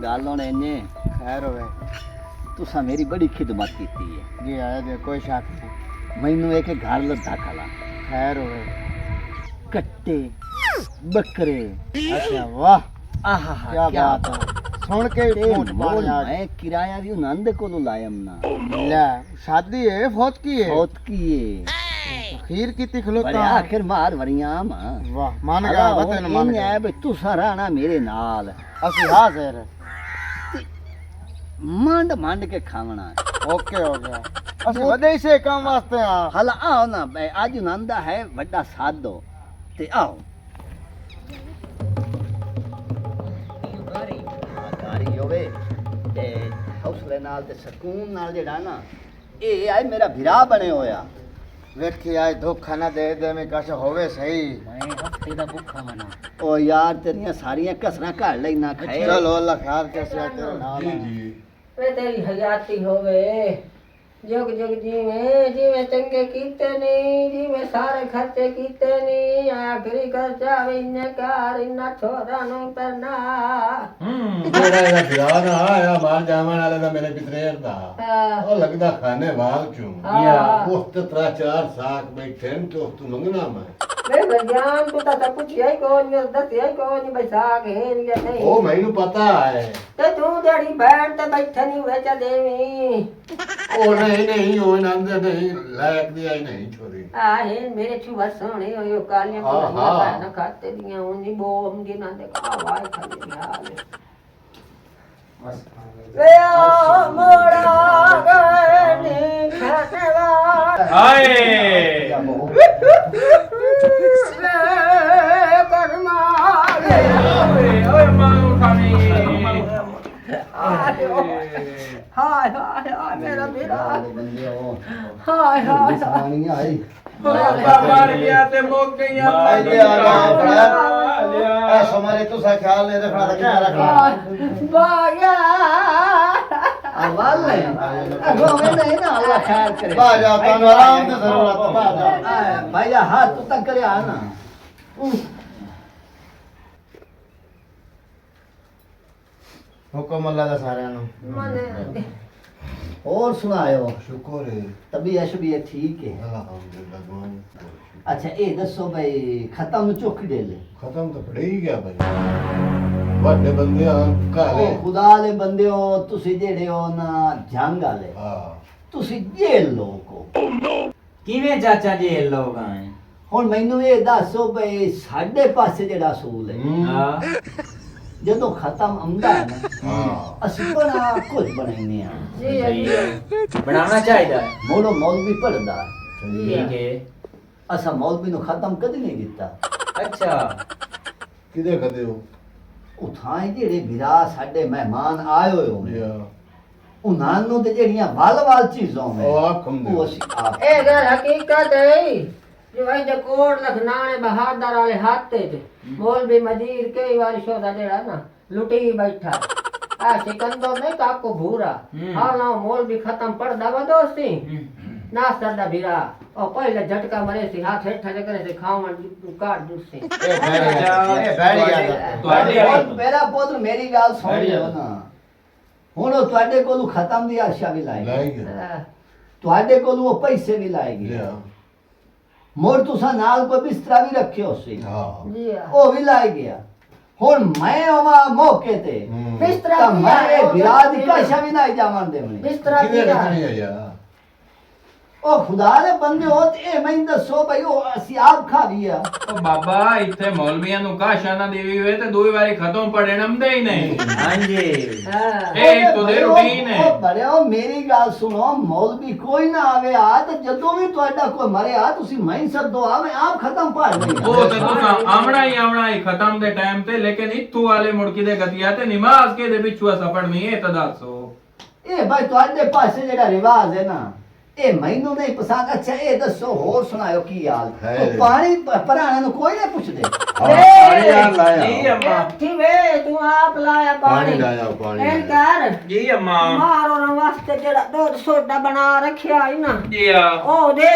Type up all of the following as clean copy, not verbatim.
गल हुण इन्ने खैर होवे तुसां मेरी बड़ी खिदमत की है। जी आया दे कोई शक नहीं। मैनू एक घर लद्दा खला खैर होवे कट्टे बकरे अच्छा वाह आहा क्या बात है सुन के ही मूंह च पानी आ मैं किराया भी उन्हां दे कोलों लायम ना गया। ले शादी है फौत की है बहुत किए खीर की बड़े खलोता आखिर मार वरियां मां वाह मान गया वतन मान इन गया है भी तुसां रहना मेरे नाल असि हाजिर मंड मंड के खावना ओके हो गया असि वदे से काम वास्ते आ हला आओ ना मैं आज नंदा है बड़ा सादो ते आओ कारी होवे ते हौसले नाल ते सकून नाल जेड़ा ना ए आए मेरा भिरा बने होया वेखी आज धोखा ना दे दे में कश होवे सही मैं हफ्ते दा भूखा मना ओ यार तेरियां सारियां कसरां घड़ लई ना खाए चलो अल्लाह ख्याल कैसे तेरे नाल है। वे तेरी हयाती होवे जुग जुग जीवे चंगे कीते नहीं जीवे सारे खर्चे कीते नहीं आखिरी खर्चा भी इन्ने कार इन्ना छोरा नु करना ਜਿਹੜਾ ਇਹਦਾ ਵਿਆਹ ਨਾ ਆਇਆ ਬਾਹਰ ਜਾਵਣ ਵਾਲੇ ਦਾ ਮੇਰੇ ਪਿਤਰੇਰ ਦਾ ਉਹ ਲੱਗਦਾ ਖਾਨੇ ਵਾਲ ਚੋਂ ਉਸ ਤੇ 3-4 ਸਾਕ ਬੈਠੇ ਨੇ ਤੇ ਉਸ ਤੋਂ ਮੰਗਣਾ ਮੈਂ वे भगवान तू ता पूछिया ही कौन दसिया ही कौन बैसाख है या नहीं ਉਹ ਮੈਨੂੰ ਪਤਾ ਹੈ ते तू जड़ी बैठ ते बैठे नहीं हुए चा देवी ਉਹ ਨਹੀਂ ਉਹ ਨੰਦ ਨਹੀਂ ਲਾਇਕ ਦੀ ਆਈ ਨਹੀਂ ਛੋਰੀ आहे मेरे छुआ सोने यो कालियां हाँ, को हाँ। ना खाते दियां उनी बोम दी ना दे आवाज खाली हाल वे आ मोड़ा गनी खानेवा हाय वे कर्मा रे ओए मांगो खाने हाय हाय हाय मेरा बेटा बंदे हो हाय हाय सानी आई बार गया ते मोक गया आइए आराम बड़ा ऐसा हमारे तो सा ख्याल नहीं रखना था क्या रखना बाया अवाल नहीं मैं नहीं ना अल्लाह खैर करे बाजा तान आराम की जरूरत है बाजा भैया हाथ तू तक करे आना हुक्म अल्लाह दा सारे नु मने और सुनायो ਸ਼ੁਕਰ ਹੈ तबीयत शबीयत ठीक है ਅਲਹਮਦੁਲਿਲਾ ਦੁਆਨ अच्छा ये दसो भाई खत्म चुक दे ले ਖਤਮ ਤਾਂ ਪੜੇ ਹੀ ਗਿਆ ਭਾਈ ਵੱਡੇ ਬੰਦੇ ਆ ਕਾਲੇ ओ खुदा ले बंदे हो तुसी जेड़े हो ना जंग वाले ਹਾਂ तुसी जेल लोग हो किवें चाचा जी लोग आए ਹੁਣ ਮੈਨੂੰ ਇਹ ਦੱਸੋ ਭਈ ਸਾਡੇ ਪਾਸੇ ਜਿਹੜਾ ਅਸੂਲ ਹੈ हां ਜਦੋਂ ਖਤਮ ਆਉਂਦਾ ਹੈ ਨਾ ਹਾਂ ਅਸੀਂ ਬੜਾ ਕੁਝ ਬਣਾਉਂਦੇ ਆ जी सही है बनाना चाहिए ਮੋੜੋ ਮੌਲਵੀ ਪੜਦਾ ठीक है ਅਸਾਂ ਮੌਲਵੀ ਨੂੰ ਖਤਮ ਕਦੇ ਨਹੀਂ ਦਿੱਤਾ अच्छा ਕਿਦੇ ਕਦੇ ਹੋ ਉਹ ਥਾਂ ਜਿਹੜੇ ਵਿਰਾ ਸਾਡੇ ਮਹਿਮਾਨ ਆਏ ਹੋਏ ਹੋਣੇ ਯਾ ਉਹਨਾਂ ਨੂੰ ਤੇ ਜਿਹੜੀਆਂ ਵੱਲ ਚੀਜ਼ਾਂ ਨੇ ਉਹ ਆਖਮ ਦੇ ਉਹ ਅਸੀਂ ਆਪ ए गल हकीकत है जो भाई जे कोट लखनाने बहादुर वाले हाथ ते मौलवी मजीर कई बार शोदा जेड़ा ना लुटी बैठा आ सिकंदर नहीं काको भूरा हां ना मौलवी खत्म पड़दा वा दोस्ती नास्ता दा बिरा ओ पहले झटका मरे सी हाथ हेठा जे करे से खावन काट दूसरी ए बैठ गया ਮੇਰਾ ਪੁੱਤਰ ਮੇਰੀ ਗੱਲ ਸੁਣ ਲਿਓ ਨਾ ਹੁਣ ਉਹ ਤੁਹਾਡੇ ਕੋਲੋਂ ਖਤਮ ਦੀ ਆਸ਼ਾ ਵੀ ਲਾਏਗੀ ਲਾਈ ਗਿਆ ਤੁਹਾਡੇ ਕੋਲੋਂ ਉਹ ਪੈਸੇ ਵੀ ਲਾਏਗੀ ਲਿਆ ਮੋਰ ਤੁਸੀਂ ਨਾਲ ਕੋਈ ਬਿਸਤਰਾ ਵੀ ਰੱਖਿਓ ਸੀ ਹਾਂ जी ਉਹ ਵੀ ਲਾਏ ਗਿਆ ਹੁਣ ਮੈਂ ਆਵਾਂ ਮੌਕੇ ਤੇ बिस्तरा ਤਾਂ ਮੈਂ ਇਹ ਵਿਰਾਦ ਦੀ ਕਾਸ਼ਾ ਵੀ ਨਾ ਜਾਵਣ ਦੇਵਣੀ बिस्तरा ਕਿਦੇ दिया ਰੱਖਣੀ ਹੈ ਯਾ ਉਹ ਖੁਦਾ ਦੇ ਬੰਦੇ ਹੋ ਤੇ ਇਹ ਮੈਨੂੰ ਦੱਸੋ ਭਈ ਉਹ ਅਸੀਂ ਆਪ ਖਾ ਲਿਆ ओ बाबा इथे मौलवियां नु काशा ना देवी हुए ते दो बारी खत्म पड़े नमदे ही नहीं हां जी हां ए तो दे रूटीन है ਉਹ ਬੜਿਓ ਮੇਰੀ ਗੱਲ ਸੁਣੋ ਮੌਲਵੀ ਕੋਈ ਨਾ ਆਵੇ ਆ ਤੇ ਜਦੋਂ ਵੀ ਤੁਹਾਡਾ ਕੋਈ ਮਰਿਆ ਤੁਸੀਂ ਮੈਂ ਸੱਦੋ ਆ ਮੈਂ ਆਪ ਖਤਮ ਪੜ ਲਈ वो तो तुसा आमना ही खत्म दे टाइम ते लेकिन इत्थू वाले मुड़की दे गतिया ते नमाज के दे बिचुआ सफड़ नहीं है तदासो ਇਹ ਭਾਈ ਤੁਹਾਡੇ ਪਾਸੇ ਜਿਹੜਾ ਰਿਵਾਜ ਹੈ ਨਾ ਇਹ ਮੈਨੂੰ ਨਹੀਂ ਪਸੰਦ ਅੱਛਾ ਇਹ ਦੱਸੋ ਹੋਰ ਸੁਣਾਇਓ ਕੀ ਹਾਲ ਹੈ। ਉਹ ਪਾਣੀ ਭਰਾਣੇ ਨੂੰ ਕੋਈ ਨਹੀਂ ਪੁੱਛਦੇ ਪਾਣੀ ਯਾਰ ਲਾਇਆ ਜੀ अम्मा ठीक है तू आप लाया पानी पानी लाया पानी एन लाया। कर जी अम्मा मारो ना वास्ते जेड़ा दूध सोडा बना रखिया है ना जी आ ओ दे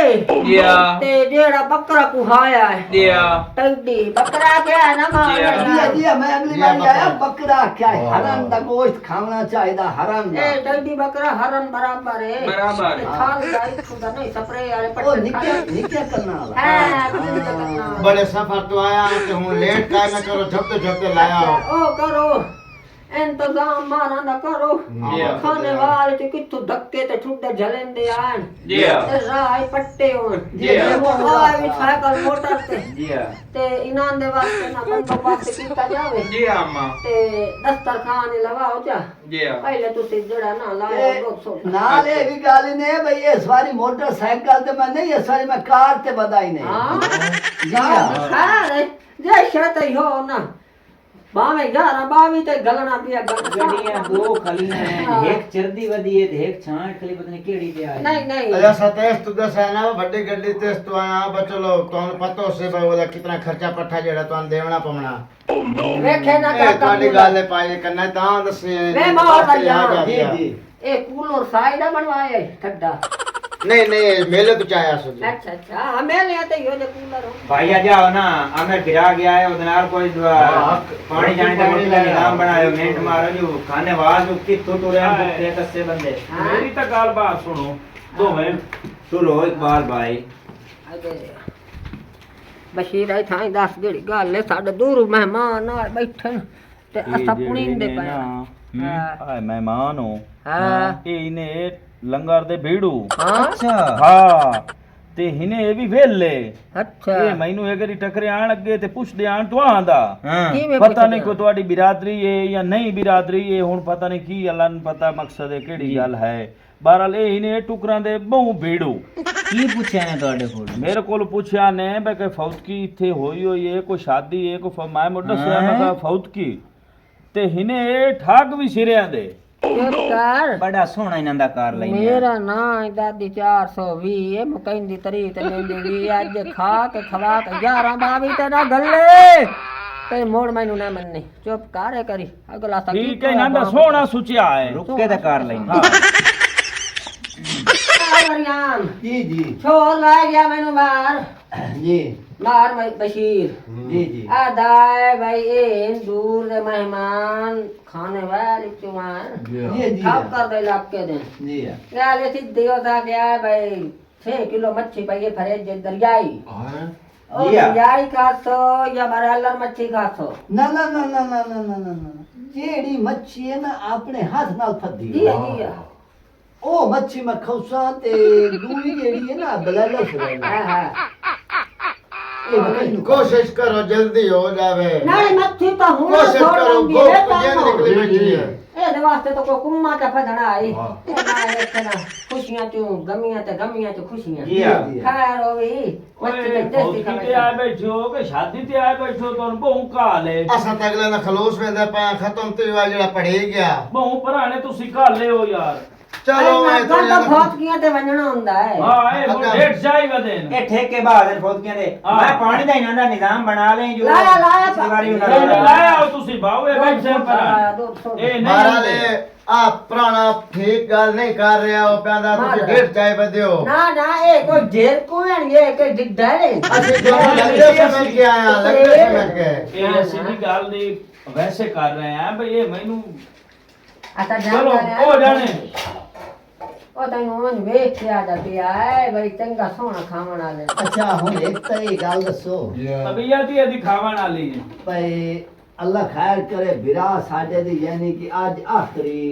जी आ ते जेड़ा बकरा कुहाया है जी आ टड्डी बकरा क्या है ना मार जी, जी जी मैं अगली बार आया बकरा क्या है हरन का गोश्त खाना चाहिए हरन ए टड्डी बकरा हरन बराबर है बराबर है। खाल जाई खुदा नहीं स्प्रे वाले ओ पट्टे निके करना वाला हां कुछ नहीं करना बड़े सफर तो आया तो हूं लेट का ना करो झपते लाया ओ करो इंतजाम मारा ना करो जी आ खाने वाले ते कित्थों धक्के ते ठुड्डे जलेंदे आन जी आ ते राह पट्टे होन जी आ वो आवी साइकिल मोटर ते जी आ ते इनान दे वास्ते ना बंदोबस्त कीता जावे जी आ अम्मा ते दस्तरखान लगाओ जा जी आ पहले तुसी जड़ा ना लाओ दोस्तों नाल ये भी गाल ने भाई इस बारी मोटरसाइकिल ते मैं नहीं इस बारी मैं कार ते बधाई नहीं हां जी जा हाँ। खा रे जे शत हो ना बावे 11 22 ते गलना पिया गड्डियां दो खलियां हैं एक चरदी वदी है ते एक छांट खली पता नहीं केड़ी पे आई नहीं नहीं अजा सतेश तू दस है ना बड़ी गड्डी तेज तो आया बचलो तो पतो से भाई बोला कितना खर्चा पट्ठा जेड़ा तो देवना पवना वेखे ना ए काका तोड़ी गल पाई करना ता दसे वे मार लिया। जी जी ए कूलर साइड बनवाए ठड्डा नहीं नहीं मेले तो चाया सो अच्छा अच्छा हमें ले आते यो जे कूलर हो भाई आ जाओ ना हमें गिरा गया है उधर कोई पानी जाने का मोटी का निजाम बनायो मिनट मारो जो खाने वाल जो कि तो रे हम भूखे कस्से बंदे मेरी तो गाल बात सुनो दो में तू रो इकबाल भाई बशीर आई थाई 10 गेड़ी गल साडे दूर मेहमान आ बैठे ते असा पुणींदे पे हाय मेहमान हो हां ਇਹ ਇਹਨੇ ਲੰਗਰ ਦੇ ਭੀੜੂ अच्छा ਹਾਂ ਤੇ ਇਹਨੇ ਇਹ ਵੀ ਵੇਲੇ अच्छा ਇਹ ਮੈਨੂੰ ਇਹ ਕਰੀ ਟਕਰੇ ਆਣ ਅੱਗੇ ਤੇ ਪੁੱਛਦੇ ਆਣ ਤੁਹਾਂ ਦਾ ਕਿਵੇਂ ਪਤਾ ਨਹੀਂ ਕੋਈ ਤੁਹਾਡੀ ਬਿਰਾਦਰੀ ਹੈ ਜਾਂ ਨਹੀਂ ਬਿਰਾਦਰੀ ਹੈ ਹੁਣ ਪਤਾ ਨਹੀਂ ਕੀ ਅੱਲਾ ਨੂੰ ਪਤਾ ਮਕਸਦ ਹੈ ਕਿਹੜੀ ਗੱਲ ਹੈ ਬਹਰਾਲ ਇਹ ਇਹਨੇ ਟੁਕਰਾਂ ਦੇ ਬਹੁ ਭੀੜੂ ਕੀ ਪੁੱਛਿਆ ਨੇ ਤੁਹਾਡੇ ਕੋਲ ਮੇਰੇ ਕੋਲ ਪੁੱਛਿਆ ਨੇ ਬਈ ਕੋਈ ਫੌਤਕੀ ਇੱਥੇ ਹੋਈ ਹੈ ਕੋਈ ਸ਼ਾਦੀ ਹੈ ਕੋਈ ਫਰਮਾਇ ਮੁੱਢ ਸਿਆ ਮੈਂ ਕਿਹਾ ਫੌਤਕੀ ਤੇ ਇਹਨੇ ਇਹ ਠਾਗ ਵੀ ਸਿਰਿਆਂ ਦੇ चुप कर ਬੜਾ ਸੋਹਣਾ ਇਹਨਾਂ ਦਾ ਕਾਰ ਲਈ मेरा ना दादी 420 है मुकैंदी तरीत ने दी आज खा के खवा के 11 22 तेरा गल्ले ते मोड़ मैनू ना मननी चुप कर करी अगला सा ਠੀਕ ਹੈ ਇਹਨਾਂ ਦਾ ਸੋਹਣਾ ਸੁਚਿਆ ਹੈ ਰੁੱਕ ਕੇ ਤਾਂ ਕਾਰ ਲਈ मरियम जी जी छोड़ ला गया मैनू बाहर जी मार बशीर जी जी आदाय भाई ए दूर दे मेहमान खाने वाले चुमान जी जी खाप कर दे लाके दे जी गाले थी दियो था गया भाई 6 किलो मच्छी पाइए फरे जे दरियाई ओ दरियाई खासो या बरालर मच्छी खासो ना ना ना ना ना ना ना ना जेड़ी मच्छी है ना अपने हाथ नाल फदी जी जी ओ मच्छी में खौसा ते दूई जेड़ी है ना बलाला से हां हां ये बताइए कोशिश करो जल्दी हो जावे नहीं मच्छी तो हूं कोशिश छोड़ करो दूंगी गो रे जल्दी निकली बैठी है ए दे वास्ते तो को कुम्मा का फदना आई ना एक ना खुशियां तू गमियां तो खुशियां ਜੀ ਆ खैर होवी मच्छी ਓਏ ते देसी ਫੌਤਕੀ ਤੇ खावे ਆਏ ਬੈਠੋ ਕਿ ਸ਼ਾਦੀ ਤੇ ਆਏ ਬੈਠੋ ਤੁਹਾਨੂੰ ਬਹੁ ਕਾਲੇ ਅਸਾਂ ਤਾਂ ਅਗਲੇ ਦਾ ਖਲੋਸ ਵੇਂਦਾ ਪਿਆ ਖਤਮ ਤੇ ਹੋਇਆ ਜਿਹੜਾ ਪੜੇ ਗਿਆ ਬਹੁ ਭਰਾਣੇ ਤੁਸੀਂ ਕਾਲੇ ਹੋ ਯਾਰ ਚਲੋ अरे ਇਹ तो बहुत किया ते वणना हुंदा है ਹਾਂ ਇਹ ਹੁਣ ਡੇਟ ਜਾਈ ਵਦੇਨ ਇਹ ਠੇਕੇ ਬਾਦਰ ਫੌਤਕੀਆਂ ਦੇ ਮੈਂ ਪਾਣੀ ਦਾ ਇਹਨਾਂ ਦਾ ਨਿਜ਼ਾਮ ਬਣਾ ਲੈ ਜੋ ਲਾਇਆ ਪਿਛਲੀ ਵਾਰੀ ਉਹਨਾਂ ਨਹੀਂ ਦਾ ਲਾਇਆ ਹੋ ਤੁਸੀਂ ਬਾਹੂ ਇਹ ਬੈਠੇ ਪਰ ਇਹ ਮਾਰਾ ਨਹੀਂ ਲੈ ਆ ਪੁਰਾਣਾ ਠੀਕ ਗੱਲ ਨਹੀਂ ਕਰ ਰਿਹਾ ਉਹ ਕਹਿੰਦਾ ਤੁਸੀਂ ਡੇਢ ਚਾਹੇ ਵਧਿਓ ना ना ए कोई ढेर कोण ये के डिड्डा है ਅਸੀਂ ਜੋ ਲੱਗਦੇ ਸਮਝ ਕੇ ਆਇਆ ਲੱਗਦੇ ਸਮਝ ਕੇ ਇਹ ਅਸੀਂ ਦੀ ਗੱਲ ਦੀ ਵੈਸੇ ਕਰ ਰਹੇ ਆ ਬਈ ਇਹ ਮੈਨੂੰ आता ਚਲੋ ਉਹ ਜਾਣੇ ओ तैਨੂੰ ਵੇਖ ਕੇ ਆ ਜਾਂਦੀ ਹੈ ਬਈ ਚੰਗਾ ਸੋਹਣਾ ਖਾਵਣ ਵਾਲੇ अच्छा हम एक तो ये गाल दसो ਤਬੀਅਤ ਹੀ ਇਹਦੀ ਖਾਵਣ ਵਾਲੀ ਹੈ भाई अल्लाह खैर करे बिरा साडे दी यानी कि आज आखिरी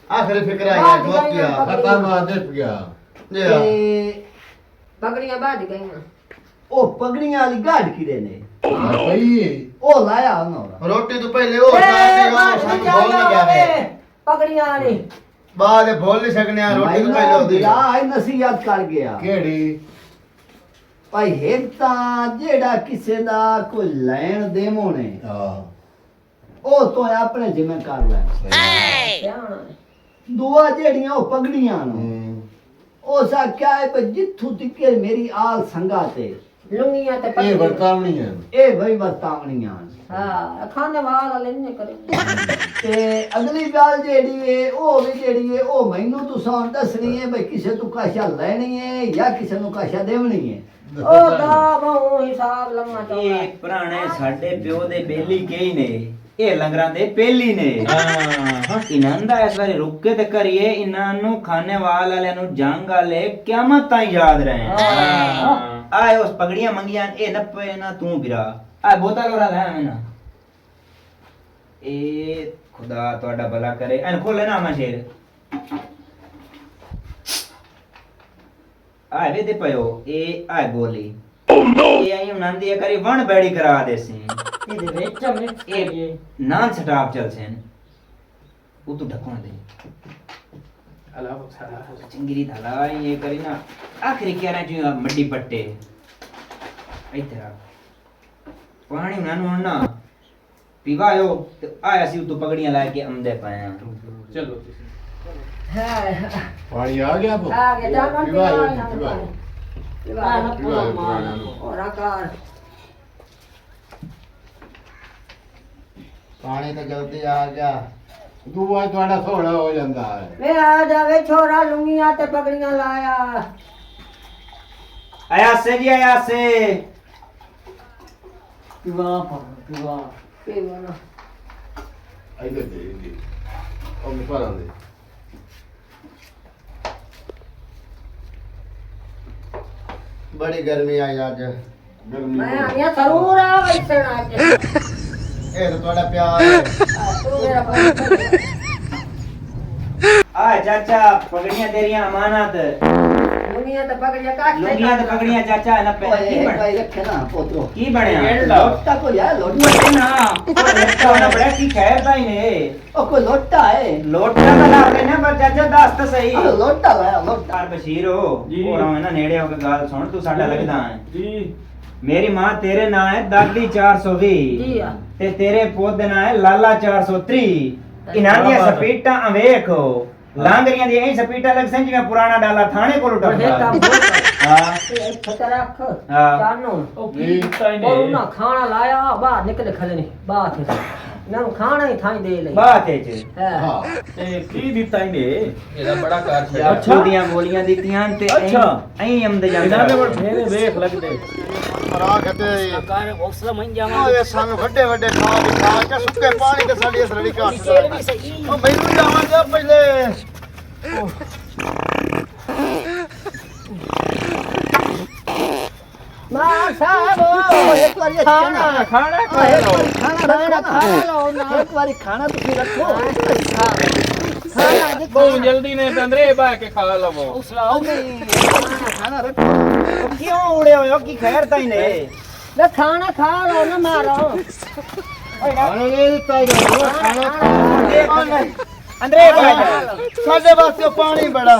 ਆਖਰੀ ਫਿਕਰ ਆਇਆ ਬਹੁਤ ਗਿਆ खत्म आदेश गया ਜੀ ਹਾਂ। ते ਪਗੜੀਆਂ ਬਾਜ ਗਈਆਂ ओ पगड़ियां वाली गाड़ किरे ने सही है ओ लाया उन्होंने ਰੋਟੀ ਤੋਂ ਪਹਿਲੇ ਉਹ ਸਾਡੀ ਉਹ ਸਾਨੂੰ ਬੋਲ ਨਾ ਜਾਵੇ ਪਗੜੀਆਂ ਵਾਲੀ ਬਾਅਦ ਬੋਲ ਨਹੀਂ ਸਕਨੇ ਆ ਰੋਟੀ ਤੋਂ ਪਹਿਲੇ ਉਹਦੀ बिरा आई नसीहत कर गया केड़ी भाई एक तां जेड़ा किसे दा कोई लैन देवो ने हां ओ तो अपने जिम्मे कर लैन ਧਿਆਨ दुआ जेड़ियां ओ पगड़ियां नु ओ सा क्या है भाई जिथू तिके मेरी आल संगा ते लुंगियां ते ਇਹ पगड़ियां। ਵਰਤਾਵਣੀ ਹੈ ਇਹ ਬਈ ਵਰਤਾਵਣੀਆਂ हाँ खाने वाला लेने करे ਤੇ ਅਗਲੀ ਗੱਲ ਜਿਹੜੀ ਏ ਉਹ ਵੀ ਜਿਹੜੀ ਏ ਉਹ ਮੈਨੂੰ ਤੁਸੀਂ ਹੁਣ ਦੱਸਣੀ ਏ ਬਈ ਕਿਸੇ ਤੋਂ ਕਾਸ਼ਾ ਲੈਣੀ ਏ ਜਾਂ ਕਿਸੇ ਨੂੰ ਕਾਸ਼ਾ ਦੇਵਣੀ ਏ ओ दा बहु हिसाब लम्मा चौड़ा ਇਹ ਪੁਰਾਣੇ ਸਾਡੇ ਪਿਓ ਦੇ ਬੇਲੀ ਕਈ ਨੇ ਇਹ ਲੰਗਰਾਂ ਦੇ ਪਹਿਲੀ ਨੇ ਇਹਨਾਂ ਦਾ ਇਸ ਵਾਰੀ ਰੁੱਕ ਕੇ ਤੇ ਕਰੀਏ ਇਹਨਾਂ ਨੂੰ ਖਾਨੇਵਾਲ ਵਾਲਿਆਂ ਨੂੰ ਜੰਗ ਵਾਲੇ ਕਿਆਮਤ ਤਾਈਂ ਯਾਦ ਰਹੇ ਆਏ ਉਸ ਪਗੜੀਆਂ ਮੰਗੀਆਂ ਇਹ ਨੱਪੇ ਨਾ ਤੂੰ ਬਿਰਾ ਆ ਬੋਤਲ ਵਾਲਾ ਲੈ ਮੈਂ ਨਾ ਇਹ ਖੁਦਾ ਤੁਹਾਡਾ ਭਲਾ ਕਰੇ ਐਨ ਖੋਲੇ ਨਾ ਮੈਂ ਸ਼ੇਰ ਆਏ ਵੇ ਦੇ ਪਇਓ ਇਹ ਆਏ ਬੋਲੀ ਇਹ ਆਈ ਉਹਨਾਂ ਦੀ ਕਰੀ ਵਣ ਬੈੜੀ ਕਰਾ ਦੇ ਸੀ ਇਹਦੇ ਵਿੱਚ ਮਿਕਸ ਇਹ ਨਾਨ ਸਟਾਪ ਚਲ ਸੈਨ ਉਹ ਤੂੰ ਢਕਣ ਦੇ ਚੰਗੀਰੀ ਧਾਲਾ ਇਹ ਕਰੀ ਨਾ ਆਖਰੀ ਕਿਆਰਾ ਜੀ ਮੱਡੀ ਪੱਟੇ ਇੱਥੇ ਆ ਪਾਣੀ ਉਹਨਾਂ ਨੂੰ ਨਾ ਪੀਵਾਇਓ ਤੇ ਆਇਆ ਸੀ ਤੂੰ ਪਗੜੀਆਂ ਲੈ ਕੇ ਆਉਂਦੇ ਪਏ ਆ ਚਲੋ है ਪਾਣੀ ਆ ਗਿਆ ਬੋ आगे जाना विवाह विवाह है, विवाह। विवाह ना विवाह, पूरा मार विवाह। और आकार ਪਾਣੀ ਤਾਂ ਜਲਦੀ ਆ ਗਿਆ ਦੂਆ ਤੁਹਾਡਾ ਸੋਹਣਾ ਹੋ ਜਾਂਦਾ ਹੈ वे आ जावे छोरा लुंगियां ते पगड़ियां लाया ਆਇਆ ਸੇ ਜੀ ਆਇਆ ਸੇ के बोला ਇੱਧਰ ਦੇ ਜੀ ਉਹ ਮਿਪਾਰਾਂ ਦੇ ਬੜੀ ਗਰਮੀ ਆਈ ਅੱਜ ਗਰਮੀ मैं आया जरूर आ वैसे आज ਇਹ ਤਾਂ ਤੁਹਾਡਾ ਪਿਆਰ ਹੈ तू मेरा भाई ਆ ਚਾਚਾ ਪਗੜੀਆਂ ਤੇਰੀਆਂ ਅਮਾਨਤ लुंगियां ते पगड़ियां काट ਲੁੰਗੀਆਂ ਤੇ ਪਗੜੀਆਂ ਚਾਚਾ ਇਹਨਾਂ ਪੈ ਓਏ ਕੀ ਇਹ ਬਣ ਭਾਈ ਰੱਖੇ ਨਾ ਪੋਤਰੋ ਕੀ ਬਣਿਆ ਲੋਟਾ ਕੋ ਯਾਰ ਲੋਟਾ ਲੋਟਾ ਨਾ ਬੜਾ ਕੀ ਖੈਰ ਦਾ ਹੀ ਨੇ ਉਹ ਕੋਈ ਲੋਟਾ ਹੈ ਲੋਟਾ ਤਾਂ ਲਾ ਕੇ ਨਾ ਪਰ ਚਾਚਾ ਦੱਸ ਤਾਂ ਸਹੀ ਆਹ ਲੋਟਾ ਲਾਇਆ ਲੋਟਾ ਤਾਰ ਬਸ਼ੀਰ ਹੋ ਜੀ। ਹੋਰ ਆਵੇਂ ਨਾ ਨੇੜੇ ਹੋ ਕੇ ਗੱਲ ਸੁਣ ਤੂੰ ਸਾਡਾ ਲੱਗਦਾ ਹੈ ਜੀ ਮੇਰੀ ਮਾਂ ਤੇਰੇ ਨਾਂ ਹੈ ਦਾਦੀ 420 जी हां ਤੇ ਤੇਰੇ ਪੁੱਤ ਦਾ ਨਾਂ ਹੈ ਲਾਲਾ 430 ਇਹਨਾਂ ਦੀਆਂ ਸਪੀਟਾਂ ਵੇਖੋ ਲਾਂਗਰੀਆਂ ਦੀਆਂ ਇਹ ਸਪੀਟਾਂ ਲੱਗ ਸਨ ਜਿਵੇਂ ਪੁਰਾਣਾ ਡਾਲਾ ਥਾਣੇ ਕੋਲ बड़े काम ਟੱਪਦਾ ਹਾਂ इत्थे रख हाँ। जानो ਉਹ ਕੀ ਦਿੱਤਾ और ਇਹਨੇ ना खाना लाया बाहर निकले खले नहीं बात है ना खाना ही थाई दे ले ਬਾਤ ਹੈ ਜੀ है ਹਾਂ ਤੇ ਕੀ ਦਿੱਤਾ ਇਹਨੇ ਇਹਦਾ ਬੜਾ ਕਾਰ ਯਾਰ ਅੱਛਾ। ਛੋਟੀਆਂ ਗੋਲੀਆਂ ਦਿੱਤੀਆਂ ਤੇ ਅੱਛਾ। ਐਂ ਆਮਦੇ ਇਹਨਾਂ ਦੇ ਕੋਲ ਜਾਂਦੇ ਫੇਰੇ ਵੇਖ ਲੱਗਦੇ ਮਰਾ ਖਤੇ ਓਏ ਸਾਨੂੰ ਵੱਡੇ ਵੱਡੇ ਖਾ ਕੇ ਖਾ ਕੇ ਸੁੱਕੇ ਪਾਣੀ ਤੇ ਸਾਡੀ ਇਸ ਰੜੀ ਘਾਟ ਉਹ ਮੈਨੂੰ ਜਾਵਾਂਗੇ ਪਹਿਲੇ मां साहब ਇੱਕ ਵਾਰੀ ਖਾਣਾ ਖਾਣਾ ਖਾਣਾ खा लो ना ਇੱਕ ਵਾਰੀ ਖਾਣਾ ਤੁਸੀਂ ਰੱਖੋ खाना ਬਹੁਤ ਜਲਦੀ ਨੇ ਤੰਦਰੇ ਬਾ ਕੇ ਖਾ ਲਵੋ ਉਹ ਨਹੀਂ ਖਾਣਾ ਰੱਖੋ ਕਿਉਂ ਉੜੇ ਹੋਏ ਹੋ ਕੀ ਖੈਰ ਤਾਂ ਹੀ ਨੇ वे खाना खा लो ना मारो ਖਾਣਾ ਇਹ ਦਿੱਤਾ ਗਿਆ ਖਾਣਾ ਅੰਦਰੇ ਬਾਜ ਸਾਡੇ ਵਾਸਤੇ ਪਾਣੀ ਬੜਾ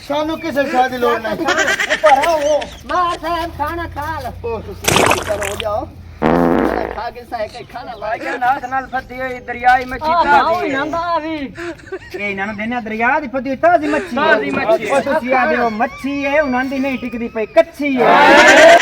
ਸਾਨੂੰ ਕਿਸੇ ਸ਼ਾਇਦ ਦੀ ਲੋੜ ਨਹੀਂ मां साहब खाना खा लो ਉਹ ਤੁਸੀਂ ਕਰੋ ਜਾਓ ਖਾਣਾ ਖਾ ਕੇ ਸਾਇ ਕੇ ਖਾਣਾ ਲਾ ਕੇ ਨਾਥ ਨਾਲ ਫੱਦੀ ਹੋਈ ਦਰਿਆਈ ਮੱਛੀ आओ ना बावी ਇਹ ਇਹਨਾਂ ਨੂੰ ਦੇਣਾ ਦਰਿਆ ਦੀ ਫੱਦੀ ਹੋਈ ਤਾਜ਼ੀ ਮੱਛੀ ਤਾਜ਼ੀ ਮੱਛੀ। ਉਹ ਤੁਸੀਂ ਆਦੇ ਹੋ ਮੱਛੀ ਹੈ ਉਹਨਾਂ ਦੀ ਨਹੀਂ ਟਿਕਦੀ ਪਈ ਕੱਚੀ ਹੈ